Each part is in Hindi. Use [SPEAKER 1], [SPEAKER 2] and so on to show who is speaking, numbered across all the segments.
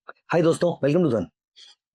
[SPEAKER 1] हाय दोस्तों, वेलकम टू धन।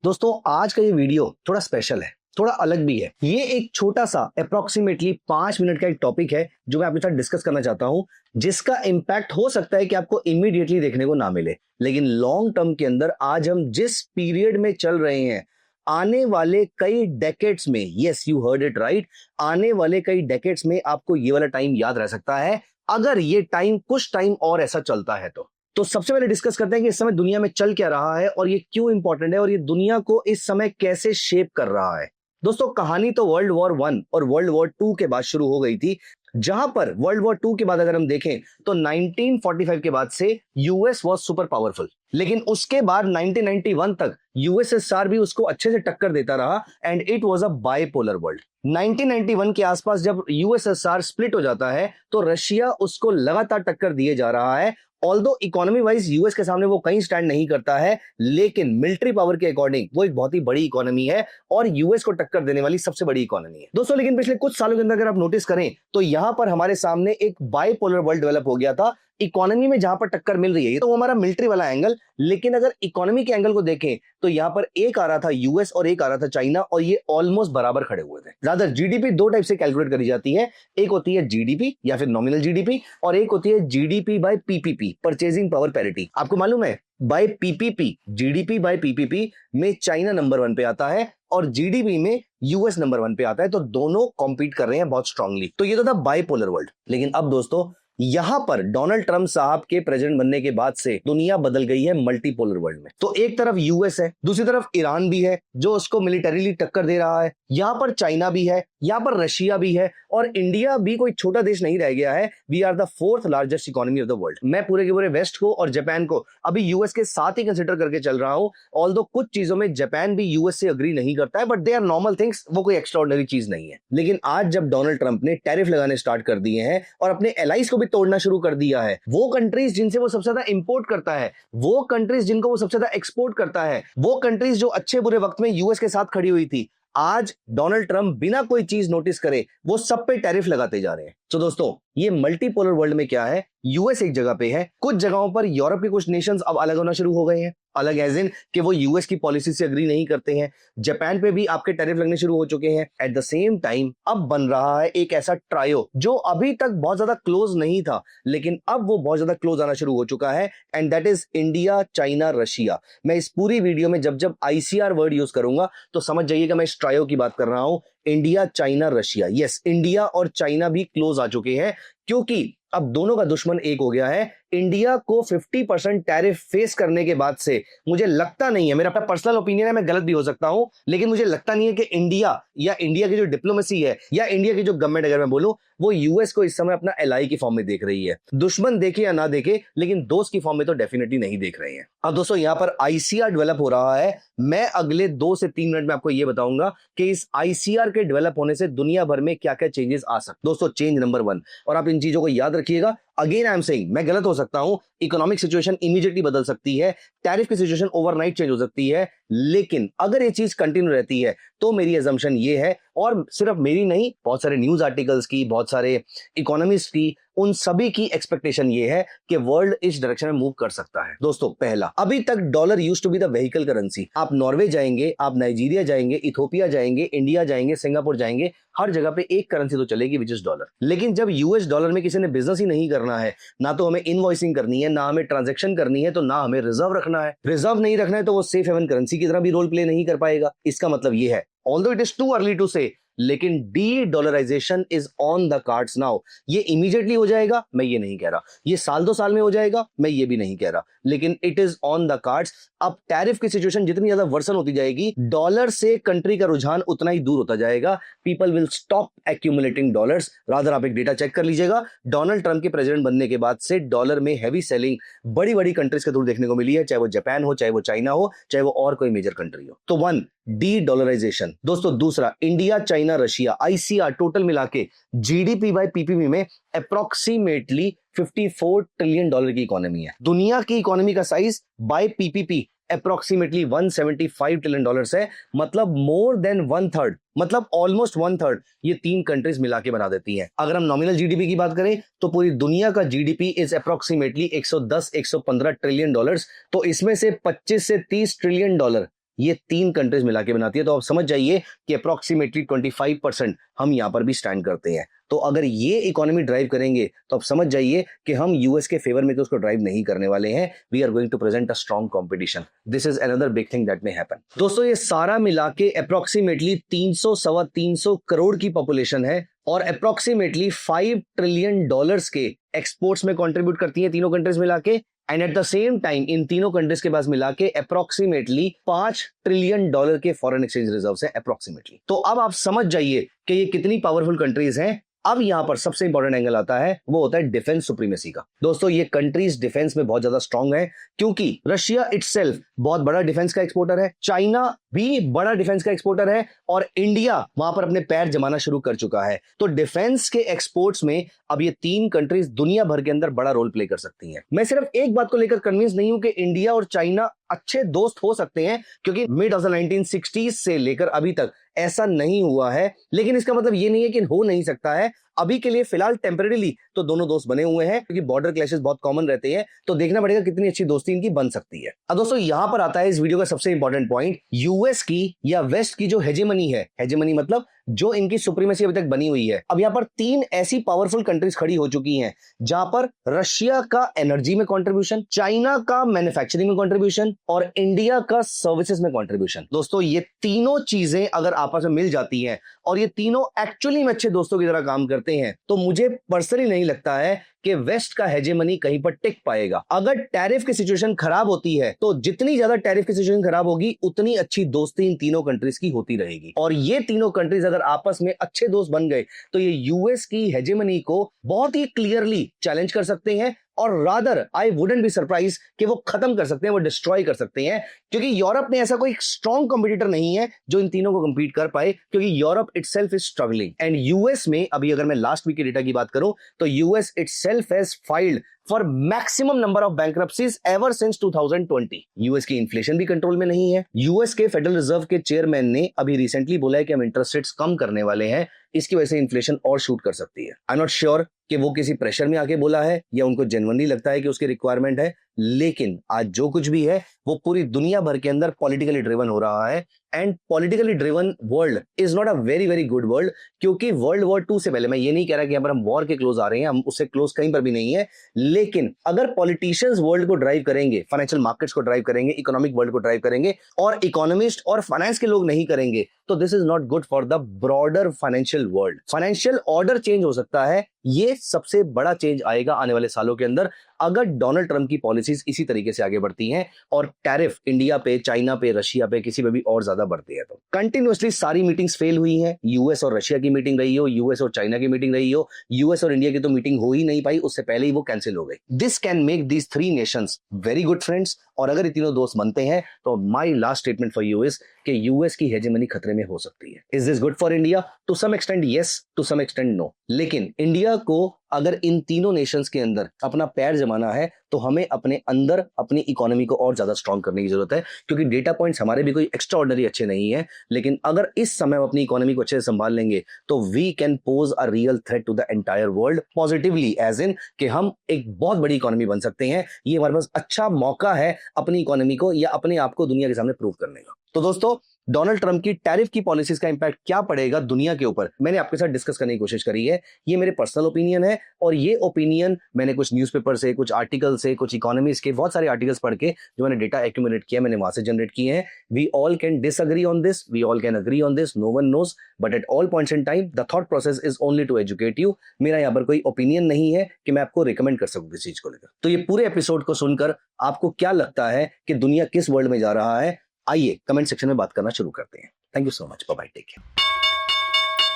[SPEAKER 1] दोस्तों, आज का ये वीडियो थोड़ा स्पेशल है, थोड़ा अलग भी है। ये एक छोटा सा अप्रोक्सीमेटली 5 मिनट का एक टॉपिक है जो मैं आपके साथ डिस्कस करना चाहता हूं, जिसका इम्पैक्ट हो सकता है कि आपको इमीडिएटली देखने को ना मिले, लेकिन लॉन्ग टर्म के अंदर आज हम जिस पीरियड में चल रहे हैं, आने वाले कई डेकेड्स में, yes you heard it right, आने वाले कई डेकेड्स में आपको ये वाला टाइम याद रह सकता है, अगर ये टाइम कुछ टाइम और ऐसा चलता है तो सबसे पहले डिस्कस करते हैं कि इस समय दुनिया में चल क्या रहा है और ये क्यों इंपॉर्टेंट है और ये दुनिया को इस समय कैसे शेप कर रहा है। दोस्तों, कहानी तो वर्ल्ड वॉर वन और वर्ल्ड वॉर टू के बाद शुरू हो गई थी, जहां पर वर्ल्ड वॉर टू के बाद अगर हम देखें तो 1945 के बाद से यूएस वॉज सुपर पावरफुल, लेकिन उसके बाद 1991 तक यूएसएसआर भी उसको अच्छे से टक्कर देता रहा and it was a bipolar world. 1991 के आसपास जब यूएसएसआर स्प्लिट हो जाता है तो रशिया उसको लगातार टक्कर दिए जा रहा है। ऑल्दो इकोनॉमी वाइज यूएस के सामने वो कहीं स्टैंड नहीं करता है, लेकिन मिलिट्री पावर के अकॉर्डिंग वो एक बहुत ही बड़ी इकोनॉमी है और यूएस को टक्कर देने वाली सबसे बड़ी इकोनॉमी है दोस्तों। लेकिन पिछले कुछ सालों के अंदर अगर आप नोटिस करें तो यहां पर हमारे सामने एक बाइपोलर वर्ल्ड डेवलप हो गया था। इकोनॉमी में जहां पर टक्कर मिल रही है, ये तो हमारा मिलिट्री वाला एंगल, लेकिन अगर इकोनॉमी के एंगल को देखें तो यहां पर एक आ रहा था यूएस और एक आ रहा था चाइना, और ये ऑलमोस्ट बराबर खड़े हुए थे। ज्यादा जीडीपी दो टाइप से कैलकुलेट करी जाती है, एक होती है जीडीपी या फिर नॉमिनल जीडीपी, और एक होती है GDP by PPP, purchasing power parity. आपको मालूम है, by PPP, GDP by PPP में चाइना नंबर 1 पे आता है और जीडीपी में यूएस नंबर 1 पे आता है, तो दोनों कॉम्पीट कर रहे हैं बहुत स्ट्रांगली। तो ये तो था बाइपोलर वर्ल्ड। लेकिन अब दोस्तों, यहां पर डोनाल्ड ट्रंप साहब के प्रेसिडेंट बनने के बाद से दुनिया बदल गई है मल्टीपोलर वर्ल्ड में। तो एक तरफ यूएस है, दूसरी तरफ ईरान भी है जो उसको मिलिटरीली टक्कर दे रहा है, यहां पर चाइना भी है, यहां पर रशिया भी है, और इंडिया भी कोई छोटा देश नहीं रह गया है। We are the 4th largest economy of the world. मैं पूरे के पूरे वेस्ट को और जापान को अभी यूएस के साथ ही कंसिडर करके चल रहा हूं, ऑल्दो कुछ चीजों में जापान भी यूएस से अग्री नहीं करता है, but they are normal things, वो कोई एक्स्ट्राऑर्डिनरी चीज नहीं है। लेकिन आज जब डोनाल्ड ट्रंप ने टैरिफ लगाने स्टार्ट कर दिए हैं और अपने एलाइज को भी तोड़ना शुरू कर दिया है, वो कंट्रीज जिनसे वो सबसे ज्यादा इंपोर्ट करता है, वो कंट्रीज जिनको वो सबसे ज्यादा एक्सपोर्ट करता है, वो कंट्रीज जो अच्छे बुरे वक्त में यूएस के साथ खड़ी हुई थी, आज डोनाल्ड ट्रंप बिना कोई चीज नोटिस करे वो सब पे टैरिफ लगाते जा रहे हैं। तो दोस्तों, ये मल्टीपोलर वर्ल्ड में क्या है, यूएस एक जगह पे है, कुछ जगहों पर यूरोप के कुछ नेशंस अब अलग होना शुरू हो गए हैं, अलग एज इन कि वो यूएस की पॉलिसी से अग्री नहीं करते हैं। जापान पे भी आपके टैरिफ लगने शुरू हो चुके हैं। एट द सेम टाइम अब बन रहा है एक ऐसा ट्रायो जो अभी तक बहुत ज्यादा क्लोज नहीं था, लेकिन अब वो बहुत ज्यादा क्लोज आना शुरू हो चुका है, and that is India, China, Russia. मैं इस पूरी वीडियो में जब जब आईसीआर वर्ड यूज करूंगा तो समझ जाइएगा मैं इस ट्रायो की बात कर रहा हूं, India, China, Russia. Yes, India और चाइना भी क्लोज आ चुके हैं, क्योंकि अब दोनों का दुश्मन एक हो गया है। इंडिया को 50% टैरिफ फेस करने के बाद से मुझे लगता नहीं है, मेरा अपना पर्सनल ओपिनियन है, मैं गलत भी हो सकता हूं, लेकिन मुझे लगता नहीं है कि इंडिया या इंडिया की जो डिप्लोमेसी है या इंडिया की जो गवर्नमेंट, अगर मैं बोलूं, वो यूएस को इस समय अपना एलाई की फॉर्म में देख रही है। दुश्मन देखे या ना देखे, लेकिन दोस्त की फॉर्म में तो डेफिनेटली नहीं देख रहे हैं। अब दोस्तों, यहां पर आईसीआर डेवलप हो रहा है। मैं अगले 2 से 3 मिनट में आपको यह बताऊंगा कि इस आईसीआर के डेवलप होने से दुनिया भर में क्या क्या चेंजेस आ सकते। दोस्तों, चेंज नंबर 1, और आप इन चीजों को याद रखिएगा। अगेन आई एम सेइंग, मैं गलत हो सकता हूं, इकोनॉमिक सिचुएशन इमीडिएटली बदल सकती है, टैरिफ की सिचुएशन ओवरनाइट चेंज हो सकती है, लेकिन अगर ये चीज कंटिन्यू रहती है तो मेरी अजम्पशन ये है, और सिर्फ मेरी नहीं, बहुत सारे न्यूज आर्टिकल्स की, बहुत सारे इकोनॉमिस्ट की, उन सभी की एक्सपेक्टेशन ये है कि वर्ल्ड इस डायरेक्शन में मूव कर सकता है। दोस्तों, पहला, अभी तक dollar used to be the vehicle currency. आप नॉर्वे जाएंगे, आप नाइजीरिया जाएंगे, इथोपिया जाएंगे, इंडिया जाएंगे, सिंगापुर जाएंगे, हर जगह पे एक करेंसी तो चलेगी, विच इज डॉलर। लेकिन जब यूएस डॉलर में किसी ने बिजनेस ही नहीं करना है, ना तो हमें इनवॉइसिंग करनी है, ना हमें ट्रांजैक्शन करनी है, तो ना हमें रिजर्व रखना है। रिजर्व नहीं रखना है तो वो सेफ हेवन करेंसी की तरह भी रोल प्ले नहीं कर पाएगा। इसका मतलब ये है, although it is too early to say, लेकिन de dollarisation is on the cards now. ये इमीडिएटली हो जाएगा, मैं ये नहीं कह रहा, ये साल 2 साल में हो जाएगा, मैं ये भी नहीं कह रहा, लेकिन it is on the cards. अब टैरिफ की सिचुएशन जितनी ज्यादा वर्सन होती जाएगी, डॉलर से कंट्री का रुझान उतना ही दूर होता जाएगा। People will stop accumulating dollars. Rather आप एक डेटा चेक कर लीजिएगा, डोनाल्ड ट्रंप के प्रेसिडेंट बनने के बाद से डॉलर में हैवी सेलिंग बड़ी बड़ी कंट्रीज के थ्रू देखने को मिली है, चाहे वो जापान हो, चाहे वो चाइना हो, चाहे वो और कोई मेजर कंट्री हो। तो 1, डी डॉलराइजेशन। दोस्तों, दूसरा, India, China, Russia, ICR total मिला के जीडीपी बाय पीपीपी में अप्रोक्सीमेटली $54 ट्रिलियन की इकोनॉमी है। दुनिया की इकोनॉमी का size by PPP approximately 175 trillion dollars है, मतलब मोर देन 1/3, मतलब ऑलमोस्ट 1/3 ये तीन कंट्रीज मिला के बना देती हैं। अगर हम नॉमिनल जीडीपी की बात करें तो पूरी दुनिया का GDP is approximately 110-115 trillion dollars, तो इसमें से 25 से 30 ट्रिलियन डॉलर ये तीन कंट्रीज मिला के बनाती है। तो आप समझ जाइए कि अप्रोक्सीमेटली 25% हम यहां पर भी स्टैंड करते हैं। तो अगर ये इकोनॉमी ड्राइव करेंगे तो आप समझ जाइए कि हम यूएस के फेवर में तो उसको ड्राइव नहीं करने वाले हैं। We are going to present a strong competition. This is another big thing that may happen. दोस्तों ये सारा मिला के अप्रोक्सीमेटली 300-325 करोड़ की पॉपुलेशन है और अप्रोक्सीमेटली 5 ट्रिलियन डॉलर्स के एक्सपोर्ट्स में कंट्रीब्यूट करती है तीनों कंट्रीज मिला के। And at the same time in तीनों कंट्रीज के पास मिला के अप्रोक्सीमेटली 5 ट्रिलियन डॉलर के फॉरेन एक्सचेंज रिजर्व्स हैं अप्रोक्सीमेटली। तो अब आप समझ जाइए कि ये कितनी पावरफुल कंट्रीज हैं। अब यहां पर सबसे इंपॉर्टेंट एंगल आता है, वो होता है डिफेंस सुप्रीमेसी का। दोस्तों ये कंट्रीज डिफेंस में बहुत ज्यादा स्ट्रांग है क्योंकि रशिया इटसेल्फ बहुत बड़ा डिफेंस का एक्सपोर्टर है, चाइना भी बड़ा डिफेंस का एक्सपोर्टर है और इंडिया वहां पर अपने पैर जमाना शुरू कर चुका है। तो डिफेंस के एक्सपोर्ट्स में अब ये तीन कंट्रीज दुनिया भर के अंदर बड़ा रोल प्ले कर सकती हैं। मैं सिर्फ एक बात को लेकर कन्विंस नहीं हूं कि इंडिया और चाइना अच्छे दोस्त हो सकते हैं, क्योंकि मिड ऑफ द 1960s से लेकर अभी तक ऐसा नहीं हुआ है, लेकिन इसका मतलब ये नहीं है कि हो नहीं सकता है। अभी के लिए फिलहाल टेम्परेरीली तो दोनों दोस्त बने हुए हैं क्योंकि बॉर्डर क्लैशेस बहुत कॉमन रहते हैं, तो देखना पड़ेगा कितनी अच्छी दोस्ती इनकी बन सकती है। अब दोस्तों यहां पर आता है इस वीडियो का सबसे इंपॉर्टेंट पॉइंट, यूएस की या वेस्ट की जो हेजेमनी है, हेजेमनी मतलब जो इनकी सुप्रीमेसी अभी तक बनी हुई है। अब यहां पर तीन ऐसी पावरफुल कंट्रीज खड़ी हो चुकी हैं जहां पर रशिया का एनर्जी में कंट्रीब्यूशन, चाइना का मैन्युफैक्चरिंग में कंट्रीब्यूशन और इंडिया का सर्विसेज में कंट्रीब्यूशन। दोस्तों ये तीनों चीजें अगर आपस में मिल जाती हैं और ये तीनों एक्चुअली में अच्छे दोस्तों की तरह काम करते हैं, तो मुझे पर्सनली नहीं लगता है कि वेस्ट का हेजेमनी कहीं पर टिक पाएगा। अगर टैरिफ की सिचुएशन खराब होती है तो जितनी ज्यादा टैरिफ की सिचुएशन खराब होगी उतनी अच्छी दोस्ती इन तीनों कंट्रीज की होती रहेगी। और ये तीनों कंट्रीज अगर आपस में अच्छे दोस्त बन गए तो ये यूएस की हेजेमनी को बहुत ही क्लियरली चैलेंज कर सकते हैं और rather I wouldn't be surprise कि वो खत्म कर सकते हैं, वो डिस्ट्रॉय कर सकते हैं, क्योंकि यूरोप में ऐसा कोई स्ट्रॉन्ग कंपटीटर नहीं है जो इन तीनों को कंपीट कर पाए, क्योंकि Europe itself is struggling. And US में अभी अगर मैं लास्ट वीक के डेटा की बात करूं तो US itself has filed for maximum number of bankruptcies ever since 2020। US की इन्फ्लेशन भी कंट्रोल में नहीं है। यूएस के फेडरल रिजर्व के चेयरमैन ने अभी रिसेंटली बोला है कि हम इंटरेस्ट रेट्स कम करने वाले हैं, इसकी वजह से इन्फ्लेशन और शूट कर सकती है। आई एम नॉट श्योर कि वो किसी प्रेशर में आके बोला है या उनको जेन्युइनली लगता है कि उसकी रिक्वायरमेंट है, लेकिन आज जो कुछ भी है वो पूरी दुनिया भर के अंदर पॉलिटिकली ड्रिवन हो रहा है। And politically driven world is not a very very good world, क्योंकि वर्ल्ड वॉर 2 से पहले, मैं ये नहीं कह रहा कि यहाँ पर हम वॉर के क्लोज आ रहे हैं, हम उससे क्लोज कहीं पर भी नहीं है, लेकिन अगर पॉलिटिशियंस वर्ल्ड को ड्राइव करेंगे, फाइनेंशियल मार्केट्स को ड्राइव करेंगे, इकोनॉमिक वर्ल्ड को ड्राइव करेंगे और इकोनॉमिस्ट और फाइनेंस के लोग नहीं करेंगे, तो this is not good for the broader financial world. Financial order change हो सकता है, ये सबसे बड़ा चेंज आएगा आने वाले सालों के अंदर अगर डोनाल्ड ट्रंप की पॉलिसीज इसी तरीके से आगे बढ़ती हैं और टैरिफ इंडिया पे, चाइना पे, रशिया पे, किसी पे भी और ज्यादा बढ़ती है। तो कंटिन्यूअसली सारी मीटिंग्स फेल हुई हैं। यूएस और रशिया की मीटिंग रही हो, यूएस और चाइना की मीटिंग रही हो, यूएस और इंडिया की तो मीटिंग हो ही नहीं पाई, उससे पहले ही वो कैंसिल हो गई। This can make these three nations very good friends, और अगर ये तीनों दोस्त बनते हैं तो my last statement for you is कि यूएस की हेजेमनी खतरे में हो सकती है। Is this good for India? To some extent yes, to some extent no. लेकिन इंडिया को अगर इन तीनों नेशंस के अंदर अपना पैर जमाना है तो हमें अपने अंदर अपनी इकोनॉमी को और ज्यादा स्ट्रांग करने की जरूरत है, क्योंकि डेटा पॉइंट्स हमारे भी कोई एक्स्ट्रा ऑर्डिनरी अच्छे नहीं है, लेकिन अगर इस समय हम अपनी इकोनॉमी को अच्छे से संभाल लेंगे तो we can pose a real threat to the entire world positively, as in कि हम एक बहुत बड़ी इकोनॉमी बन सकते हैं। ये हमारे पास अच्छा मौका है अपनी इकोनॉमी को या अपने आप को दुनिया के सामने प्रूव करने का। तो दोस्तों डोनाल्ड ट्रंप की टैरिफ की पॉलिसीज का इंपैक्ट क्या पड़ेगा दुनिया के ऊपर, मैंने आपके साथ डिस्कस करने की कोशिश करी है। ये मेरे पर्सनल ओपिनियन है और ये ओपिनियन मैंने कुछ न्यूज़पेपर से, कुछ आर्टिकल से, कुछ इकोनॉमिस्ट के बहुत सारे आर्टिकल्स पढ़ के जो मैंने डेटा एक्यूमुलेट किया, मैंने वहां से जनरेट किए हैं। We all can disagree on this, we all can agree on this, no one knows, but at all points in time the thought process is only to educate you. मेरा यहाँ पर कोई ओपिनियन नहीं है कि मैं आपको रिकमेंड कर सकूं किसी चीज को लेकर। तो ये पूरे एपिसोड को सुनकर आपको क्या लगता है कि दुनिया किस वर्ल्ड में जा रहा है, आइए कमेंट सेक्शन में बात करना शुरू करते हैं। Thank you so much. Bye-bye. Take care.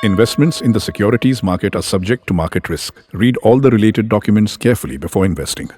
[SPEAKER 2] Investments in the securities market are subject to market risk. Read all the related documents carefully before investing.